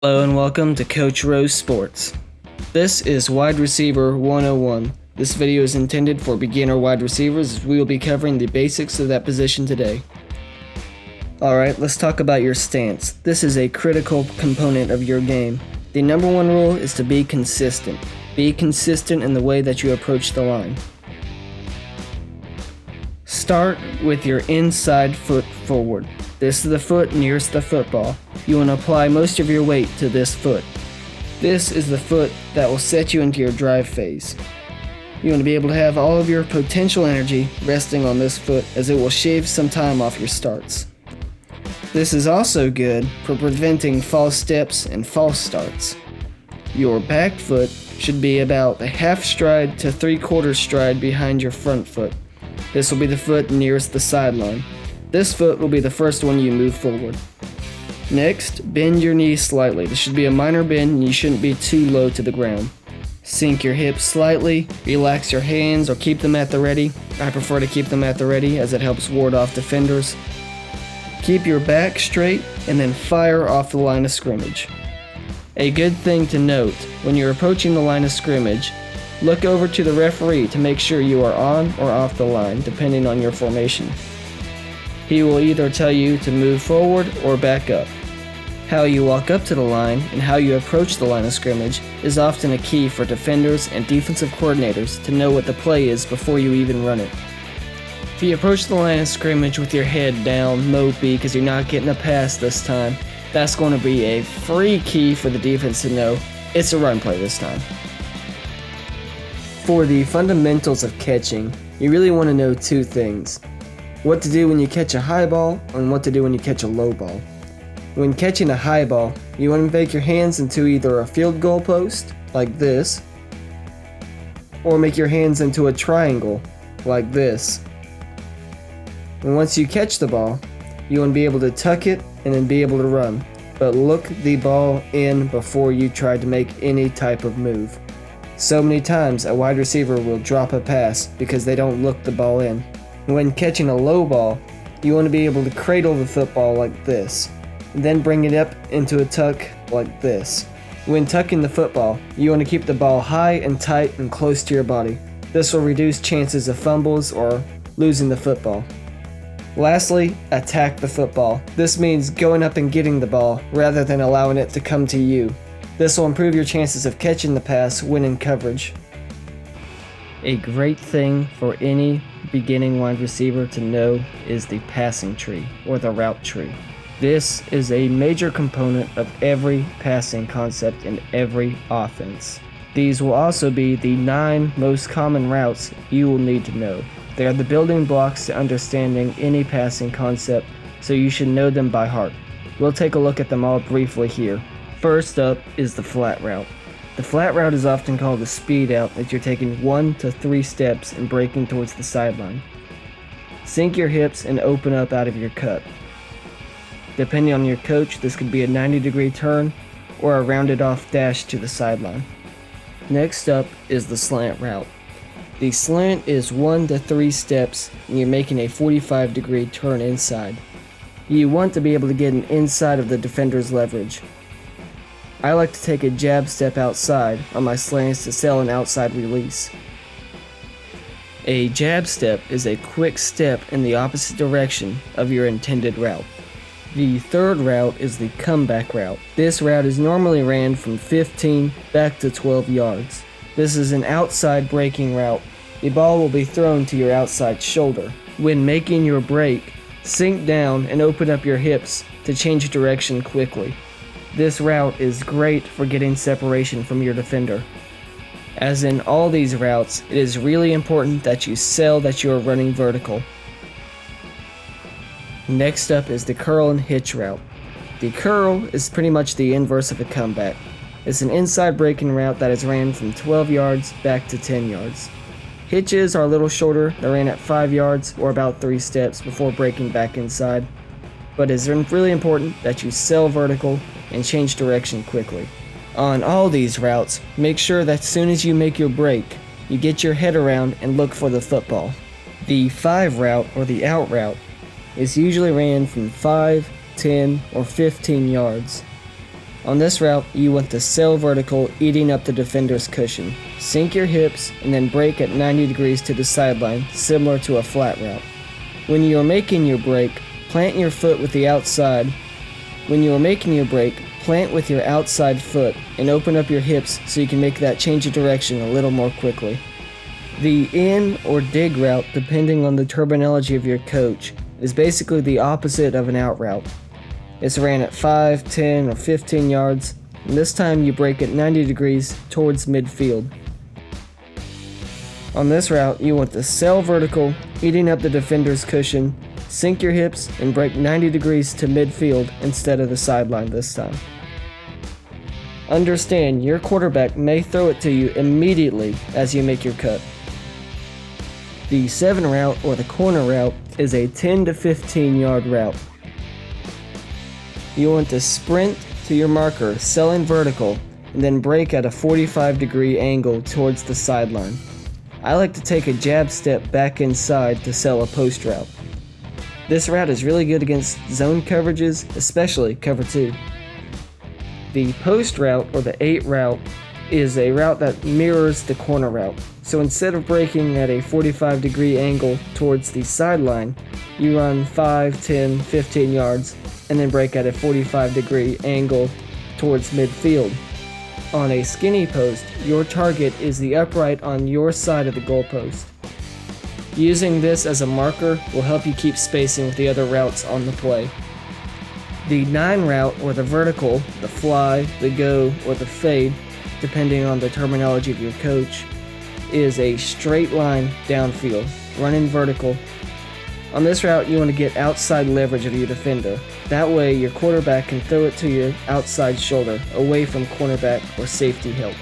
Hello and welcome to Coach Rose Sports. This is Wide Receiver 101. This video is intended for beginner wide receivers as we will be covering the basics of that position today. Alright, let's talk about your stance. This is a critical component of your game. The number one rule is to be consistent. Be consistent in the way that you approach the line. Start with your inside foot forward. This is the foot nearest the football. You want to apply most of your weight to this foot. This is the foot that will set you into your drive phase. You want to be able to have all of your potential energy resting on this foot as it will shave some time off your starts. This is also good for preventing false steps and false starts. Your back foot should be about a half stride to 3/4 stride behind your front foot. This will be the foot nearest the sideline. This foot will be the first one you move forward. Next, bend your knees slightly. This should be a minor bend and you shouldn't be too low to the ground. Sink your hips slightly, relax your hands or keep them at the ready. I prefer to keep them at the ready as it helps ward off defenders. Keep your back straight and then fire off the line of scrimmage. A good thing to note, when you're approaching the line of scrimmage, look over to the referee to make sure you are on or off the line depending on your formation. He will either tell you to move forward or back up. How you walk up to the line and how you approach the line of scrimmage is often a key for defenders and defensive coordinators to know what the play is before you even run it. If you approach the line of scrimmage with your head down, mopey because you're not getting a pass this time, that's going to be a free key for the defense to know it's a run play this time. For the fundamentals of catching, you really want to know two things. What to do when you catch a high ball and what to do when you catch a low ball. When catching a high ball, you want to make your hands into either a field goal post, like this, or make your hands into a triangle, like this. And once you catch the ball, you want to be able to tuck it and then be able to run, but look the ball in before you try to make any type of move. So many times a wide receiver will drop a pass because they don't look the ball in. When catching a low ball, you want to be able to cradle the football like this, and then bring it up into a tuck like this. When tucking the football, you want to keep the ball high and tight and close to your body. This will reduce chances of fumbles or losing the football. Lastly, attack the football. This means going up and getting the ball rather than allowing it to come to you. This will improve your chances of catching the pass when in coverage. A great thing for any beginning wide receiver to know is the passing tree or the route tree. This is a major component of every passing concept in every offense. These will also be the 9 most common routes you will need to know. They are the building blocks to understanding any passing concept, so you should know them by heart. We'll take a look at them all briefly here. First up is the flat route. The flat route is often called a speed out as you're taking 1 to 3 steps and breaking towards the sideline. Sink your hips and open up out of your cut. Depending on your coach, this could be a 90-degree turn or a rounded off dash to the sideline. Next up is the slant route. The slant is 1 to 3 steps and you're making a 45-degree turn inside. You want to be able to get an inside of the defender's leverage. I like to take a jab step outside on my slants to sell an outside release. A jab step is a quick step in the opposite direction of your intended route. The third route is the comeback route. This route is normally ran from 15 back to 12 yards. This is an outside breaking route. The ball will be thrown to your outside shoulder. When making your break, sink down and open up your hips to change direction quickly. This route is great for getting separation from your defender. As in all these routes, it is really important that you sell that you are running vertical. Next up is the curl and hitch route. The curl is pretty much the inverse of a comeback. It's an inside breaking route that is ran from 12 yards back to 10 yards. Hitches are a little shorter, they're ran at 5 yards or about 3 steps before breaking back inside. But it's really important that you sell vertical and change direction quickly. On all these routes, make sure that as soon as you make your break, you get your head around and look for the football. The 5 route or the out route is usually ran from 5, 10, or 15 yards. On this route, you want to sail vertical, eating up the defender's cushion. Sink your hips and then break at 90 degrees to the sideline, similar to a flat route. When you are making your break, plant your foot with the outside. When you are making your break, plant with your outside foot and open up your hips so you can make that change of direction a little more quickly. The in or dig route, depending on the terminology of your coach, is basically the opposite of an out route. It's ran at 5, 10, or 15 yards, and this time you break at 90 degrees towards midfield. On this route, you want to sail vertical, eating up the defender's cushion, sink your hips, and break 90 degrees to midfield instead of the sideline this time. Understand, your quarterback may throw it to you immediately as you make your cut. The 7 route, or the corner route, is a 10 to 15 yard route. You want to sprint to your marker, selling vertical, and then break at a 45-degree angle towards the sideline. I like to take a jab step back inside to sell a post route. This route is really good against zone coverages, especially cover 2. The post route, or the 8 route, is a route that mirrors the corner route. So instead of breaking at a 45-degree angle towards the sideline, you run 5, 10, 15 yards, and then break at a 45-degree angle towards midfield. On a skinny post, your target is the upright on your side of the goalpost. Using this as a marker will help you keep spacing with the other routes on the play. The 9 route, or the vertical, the fly, the go, or the fade, depending on the terminology of your coach, is a straight line downfield, running vertical. On this route, you want to get outside leverage of your defender. That way, your quarterback can throw it to your outside shoulder, away from cornerback or safety help.